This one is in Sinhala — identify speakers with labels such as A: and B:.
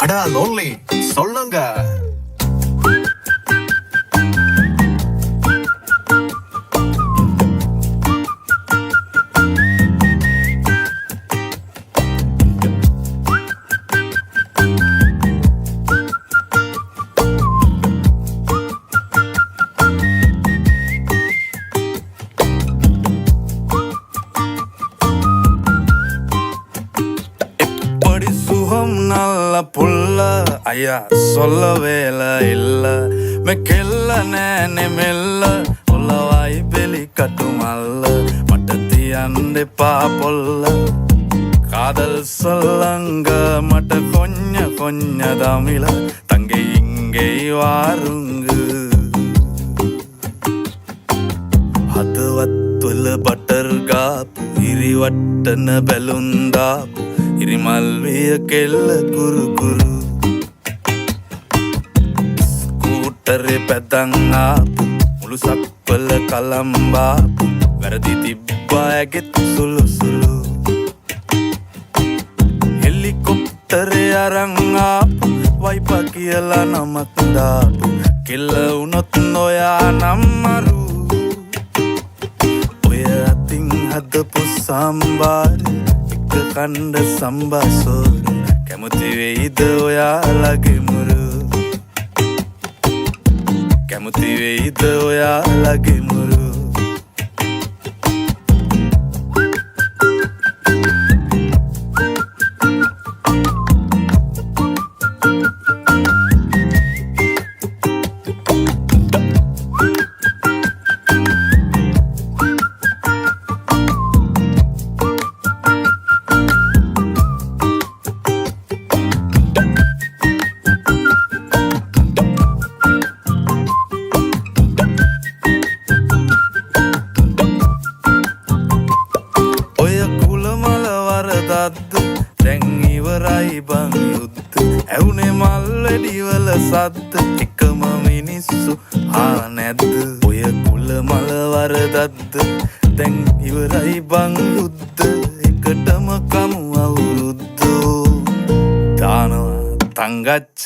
A: அட லோன்லி சொல்லுங்க.
B: நல்ல புள்ள ஐயா சொல்ல வேலை இல்ல மெக்கெல்ல நேனே மெல்ல உள்ளவாய் பெலி கட்டுமல்ல மட்டத்தி அண்டை பாப்பொல்ல காதல் சொல்லங்க மட்ட கொஞ்ச தமிழ தங்கை இங்கே வாருங்கு හදවත්වල බටර් ගාපු ඉරිවට්ටන බැලුන්දාපු ඉරිමල්විය කෙල්ල කුරුකුරු ස්කූටරේ පැදන් ආපු මුළු සක්වල කලම්බාපු වැරදි තිබ්බා ඇගෙත් සුළු සුළු හෙලිකොප්ටරේ අරන් ආපු වයිපා කියලා නමක් දාපු කෙල්ල වුණොත් නොයා නම්මරු හදපු සම්බාරි එක කණ්ඩ සම්බාසෝරු කැමති වෙයිද ඔයාලගේ මුරු කැමති වෙයිද ඔයාලගේ මුරු දැන් ඉවරයි බං යුද්ධ ඇවුනේ මල්වැඩිවල සද්ද එකම මිනිස්සු නැද්ද ඔය කුල මල වරදද්ද දැන් ඉවරයි බං යුද්ධ එකටම කමු අවුරුද්දෝ දානවා තංගච්ච